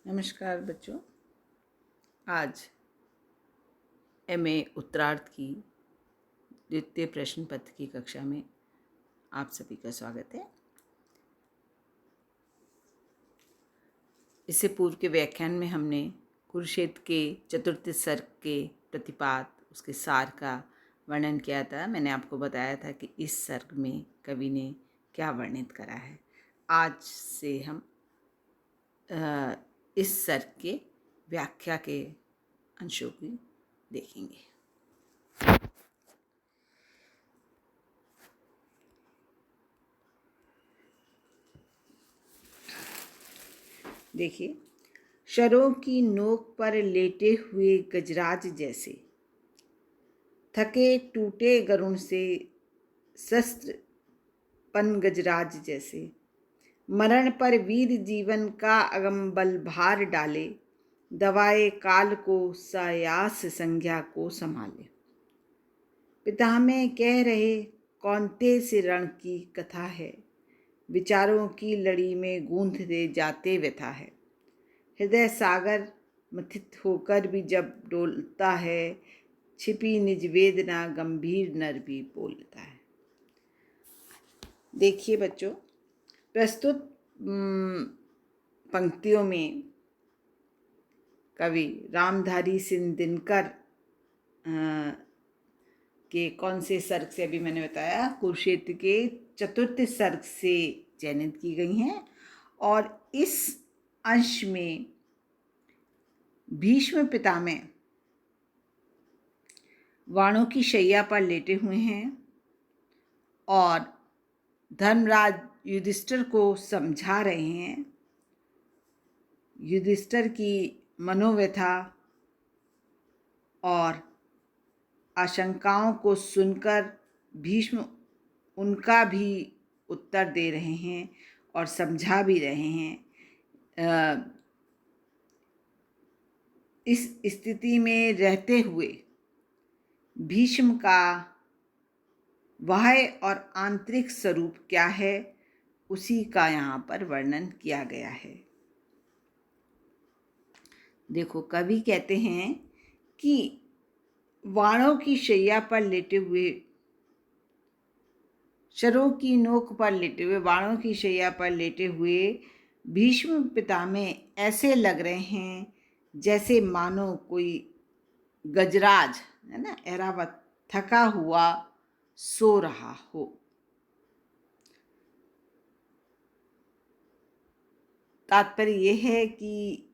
नमस्कार बच्चों। आज एमए उत्तरार्ध की द्वितीय प्रश्न पत्र की कक्षा में आप सभी का स्वागत है। इससे पूर्व के व्याख्यान में हमने कुरुक्षेत्र के चतुर्थ सर्ग के प्रतिपाद, उसके सार का वर्णन किया था। मैंने आपको बताया था कि इस सर्ग में कवि ने क्या वर्णित करा है। आज से हम इस सर्ग के व्याख्या के अंशों की देखेंगे। देखिए, शरों की नोक पर लेटे हुए गजराज जैसे, थके टूटे गरुण से शस्त्र पन गजराज जैसे, मरण पर वीर जीवन का अगम बल भार डाले, दवाए काल को सायास संज्ञा को संभाले। पिता में कह रहे कौनते से रण की कथा है, विचारों की लड़ी में गूंथते जाते व्यथा है। हृदय सागर मथित होकर भी जब डोलता है, छिपी निज वेदना गंभीर नर भी बोलता है। देखिए बच्चों, प्रस्तुत पंक्तियों में कवि रामधारी सिंह दिनकर के कौन से सर्ग से, अभी मैंने बताया, कुरुक्षेत्र के चतुर्थ सर्ग से चयनित की गई हैं। और इस अंश में भीष्म पितामह वाणों की शैया पर लेटे हुए हैं और धर्मराज युधिष्ठिर को समझा रहे हैं। युधिष्ठिर की मनोव्यथा और आशंकाओं को सुनकर भीष्म उनका भी उत्तर दे रहे हैं और समझा भी रहे हैं। इस स्थिति में रहते हुए भीष्म का बाह्य और आंतरिक स्वरूप क्या है, उसी का यहाँ पर वर्णन किया गया है। देखो, कवि कहते हैं कि वाणों की शैया पर लेटे हुए, शरों की नोक पर लेटे हुए, वाणों की शैया पर लेटे हुए भीष्म पितामह ऐसे लग रहे हैं जैसे मानो कोई गजराज है ना, ऐरावत थका हुआ सो रहा हो। तात्पर्य यह है कि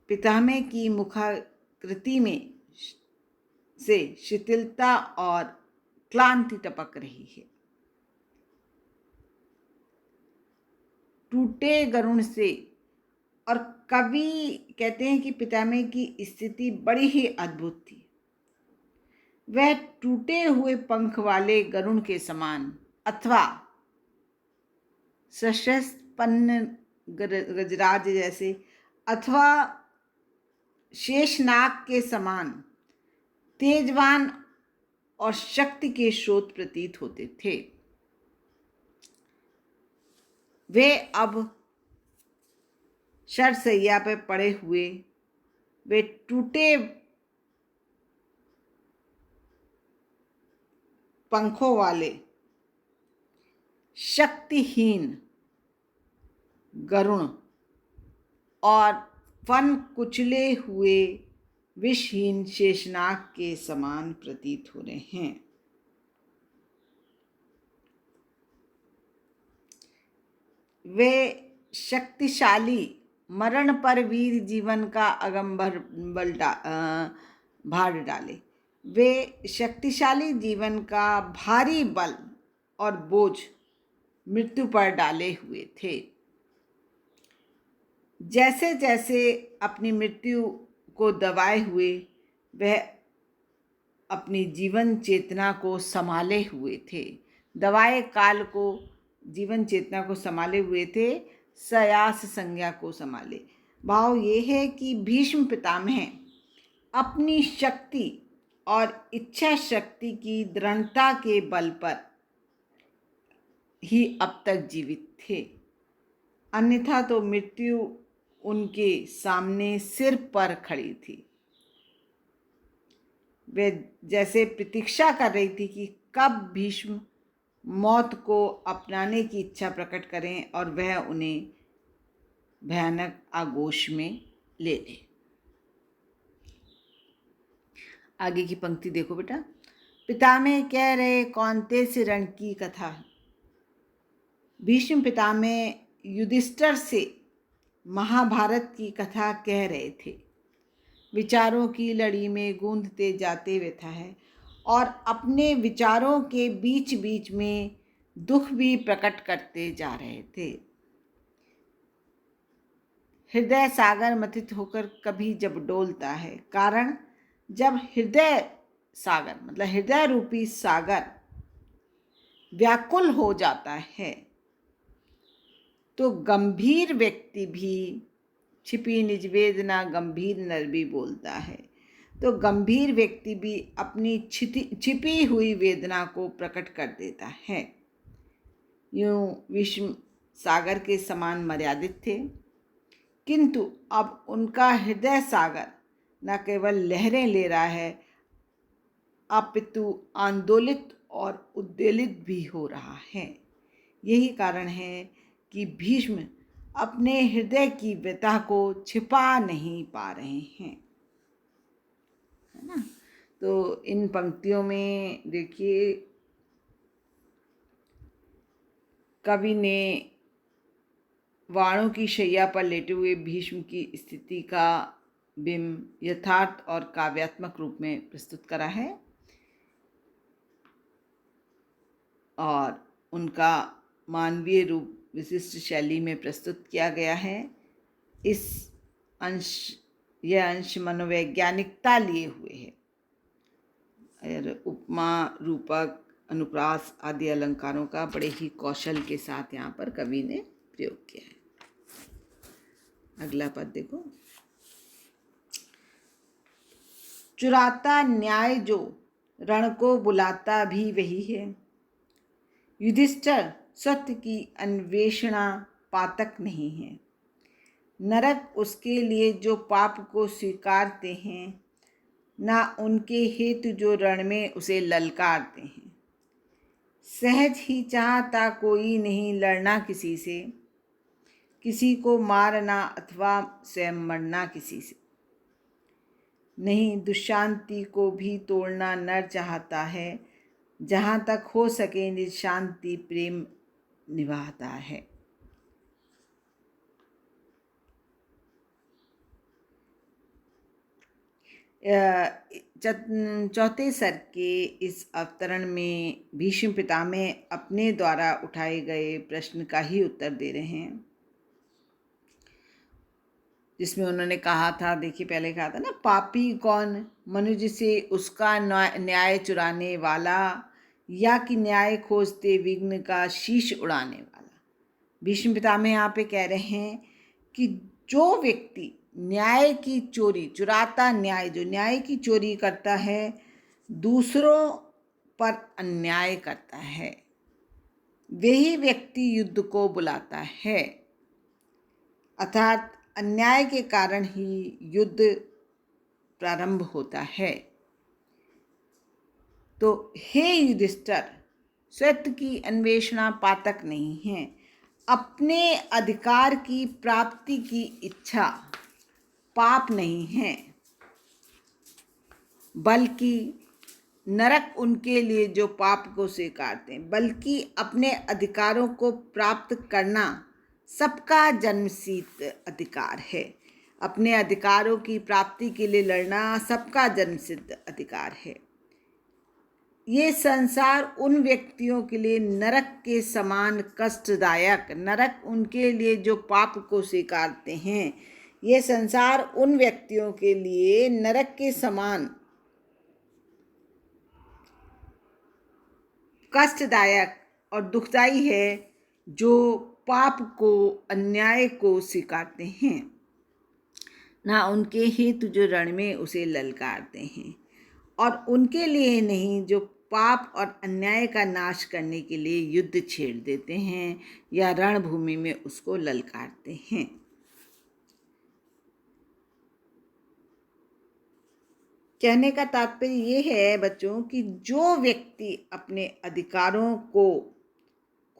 पितामह की मुखाकृति में से शिथिलता और क्लांति टपक रही है। टूटे गरुण से, और कवि कहते हैं कि पितामह की स्थिति बड़ी ही अद्भुत थी। वह टूटे हुए पंख वाले गरुण के समान अथवा सशस्त्रपन्न गजराज जैसे अथवा शेषनाग के समान तेजवान और शक्ति के स्रोत प्रतीत होते थे। वे अब शरशैया पर पड़े हुए, वे टूटे पंखों वाले शक्तिहीन गरुण और फन कुचले हुए विषहीन शेषनाग के समान प्रतीत हो रहे हैं। वे शक्तिशाली, मरण पर वीर जीवन का अगंबर बल भार डाले। वे शक्तिशाली जीवन का भारी बल और बोझ मृत्यु पर डाले हुए थे। जैसे जैसे अपनी मृत्यु को दबाए हुए वह अपनी जीवन चेतना को संभाले हुए थे, दबाए काल को जीवन चेतना को संभाले हुए थे, सयास संज्ञा को संभाले। भाव ये है कि भीष्म पितामह अपनी शक्ति और इच्छा शक्ति की दृढ़ता के बल पर ही अब तक जीवित थे, अन्यथा तो मृत्यु उनके सामने सिर पर खड़ी थी। वे जैसे प्रतीक्षा कर रही थी कि कब भीष्म मौत को अपनाने की इच्छा प्रकट करें और वह उन्हें भयानक आगोश में ले ले। आगे की पंक्ति देखो बेटा। पितामह कह रहे कौन्तेय से रण की कथा। भीष्म पितामह युधिष्ठिर से महाभारत की कथा कह रहे थे। विचारों की लड़ी में गूंजते जाते व्यथा है और अपने विचारों के बीच बीच में दुख भी प्रकट करते जा रहे थे। हृदय सागर मथित होकर कभी जब डोलता है, कारण जब हृदय सागर मतलब हृदय रूपी सागर व्याकुल हो जाता है तो गंभीर व्यक्ति भी छिपी निज वेदना गंभीर नर भी बोलता है। तो गंभीर व्यक्ति भी अपनी छिपी हुई वेदना को प्रकट कर देता है। यूं विश्व सागर के समान मर्यादित थे, किंतु अब उनका हृदय सागर न केवल लहरें ले रहा है अपितु आंदोलित और उद्वेलित भी हो रहा है। यही कारण है कि भीष्म अपने हृदय की व्यथा को छिपा नहीं पा रहे हैं, है ना। तो इन पंक्तियों में देखिए कवि ने वाणों की शैया पर लेटे हुए भीष्म की स्थिति का बिंब यथार्थ और काव्यात्मक रूप में प्रस्तुत करा है और उनका मानवीय रूप विशिष्ट शैली में प्रस्तुत किया गया है। यह अंश मनोवैज्ञानिकता लिए हुए है और उपमा रूपक अनुप्रास आदि अलंकारों का बड़े ही कौशल के साथ यहाँ पर कवि ने प्रयोग किया है। अगला पद देखो। चुराता न्याय जो रण को बुलाता भी वही है। युधिष्ठिर सत्य की अन्वेषणा पातक नहीं है। नरक उसके लिए जो पाप को स्वीकारते हैं, ना उनके हेतु जो रण में उसे ललकारते हैं। सहज ही चाहता कोई नहीं लड़ना किसी से, किसी को मारना अथवा स्वयं मरना किसी से। नहीं दुशांति को भी तोड़ना नर चाहता है, जहाँ तक हो सके निशांति प्रेम निभाता है। चौथे सर्ग के इस अवतरण में भीष्म पितामह अपने द्वारा उठाए गए प्रश्न का ही उत्तर दे रहे हैं, जिसमें उन्होंने कहा था, देखिए पहले कहा था ना, पापी कौन, मनुष्य से उसका न्याय चुराने वाला या कि न्याय खोजते विघ्न का शीश उड़ाने वाला। भीष्म पितामह यहाँ पे कह रहे हैं कि जो व्यक्ति न्याय की चोरी, चुराता न्याय, जो न्याय की चोरी करता है, दूसरों पर अन्याय करता है, वही व्यक्ति युद्ध को बुलाता है। अर्थात अन्याय के कारण ही युद्ध प्रारंभ होता है। तो हे युधिष्ठिर, सत्य की अन्वेषणा पातक नहीं है। अपने अधिकार की प्राप्ति की इच्छा पाप नहीं है, बल्कि नरक उनके लिए जो पाप को स्वीकारते हैं, बल्कि अपने अधिकारों को प्राप्त करना सबका जन्मसिद्ध अधिकार है। अपने अधिकारों की प्राप्ति के लिए लड़ना सबका जन्मसिद्ध अधिकार है। ये संसार उन व्यक्तियों के लिए नरक के समान कष्टदायक, नरक उनके लिए जो पाप को स्वीकारते हैं, ये संसार उन व्यक्तियों के लिए नरक के समान कष्टदायक और दुखदाई है, जो पाप को, अन्याय को स्वीकारते हैं, ना उनके हेतु जो रण में उसे ललकारते हैं, और उनके लिए नहीं जो पाप और अन्याय का नाश करने के लिए युद्ध छेड़ देते हैं या रणभूमि में उसको ललकारते हैं। कहने का तात्पर्य ये है बच्चों कि जो व्यक्ति अपने अधिकारों को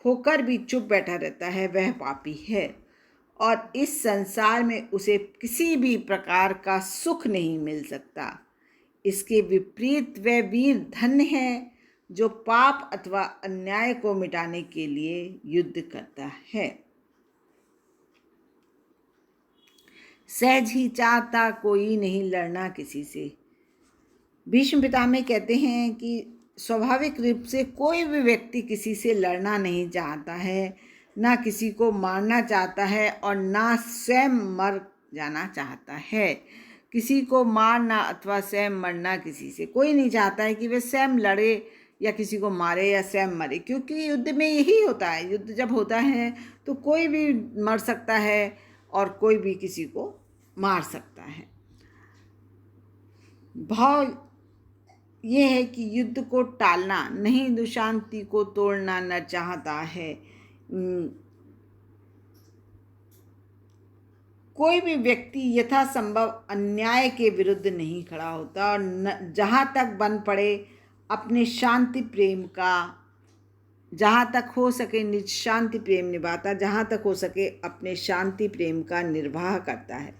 खोकर भी चुप बैठा रहता है वह पापी है, और इस संसार में उसे किसी भी प्रकार का सुख नहीं मिल सकता। इसके विपरीत वह वीर धन्य है जो पाप अथवा अन्याय को मिटाने के लिए युद्ध करता है। सहज ही चाहता कोई नहीं लड़ना किसी से। भीष्म पितामह कहते हैं कि स्वाभाविक रूप से कोई भी व्यक्ति किसी से लड़ना नहीं चाहता है, ना किसी को मारना चाहता है और ना स्वयं मर जाना चाहता है। किसी को मारना अथवा स्वयं मरना किसी से कोई नहीं चाहता है कि वह स्वयं लड़े या किसी को मारे या स्वयं मरे, क्योंकि युद्ध में यही होता है। युद्ध जब होता है तो कोई भी मर सकता है और कोई भी किसी को मार सकता है। भाव ये है कि युद्ध को टालना नहीं, दुशांति को तोड़ना न चाहता है। कोई भी व्यक्ति यथासंभव अन्याय के विरुद्ध नहीं खड़ा होता और जहाँ तक बन पड़े अपने शांति प्रेम का, जहाँ तक हो सके निज शांति प्रेम निभाता, जहाँ तक हो सके अपने शांति प्रेम का निर्वाह करता है।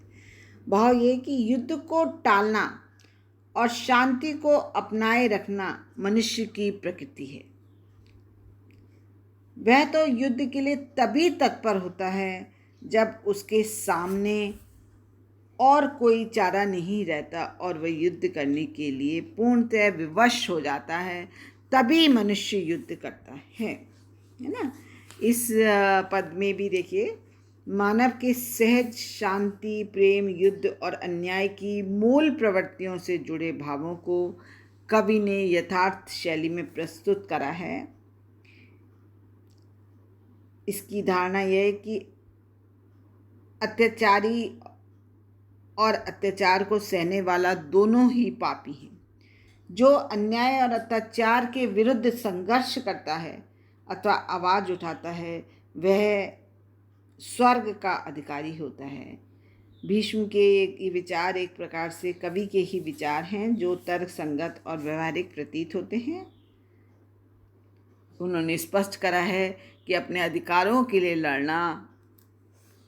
भाव ये कि युद्ध को टालना और शांति को अपनाए रखना मनुष्य की प्रकृति है। वह तो युद्ध के लिए तभी तत्पर होता है जब उसके सामने और कोई चारा नहीं रहता और वह युद्ध करने के लिए पूर्णतः विवश हो जाता है, तभी मनुष्य युद्ध करता है ना। इस पद में भी देखिए, मानव के सहज शांति प्रेम युद्ध और अन्याय की मूल प्रवृत्तियों से जुड़े भावों को कवि ने यथार्थ शैली में प्रस्तुत करा है। इसकी धारणा यह है कि अत्याचारी और अत्याचार को सहने वाला दोनों ही पापी हैं। जो अन्याय और अत्याचार के विरुद्ध संघर्ष करता है अथवा आवाज़ उठाता है वह स्वर्ग का अधिकारी होता है। भीष्म के ये विचार एक प्रकार से कवि के ही विचार हैं जो तर्क संगत और व्यवहारिक प्रतीत होते हैं। उन्होंने स्पष्ट करा है कि अपने अधिकारों के लिए लड़ना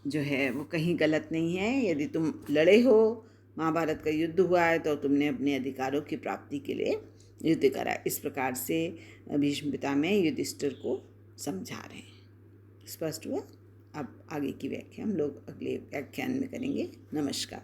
जो है वो कहीं गलत नहीं है। यदि तुम लड़े हो, महाभारत का युद्ध हुआ है, तो तुमने अपने अधिकारों की प्राप्ति के लिए युद्ध करा। इस प्रकार से भीष्म पितामह युधिष्ठिर को समझा रहे हैं। स्पष्ट हुआ? अब आगे की व्याख्या हम लोग अगले व्याख्यान में करेंगे। नमस्कार।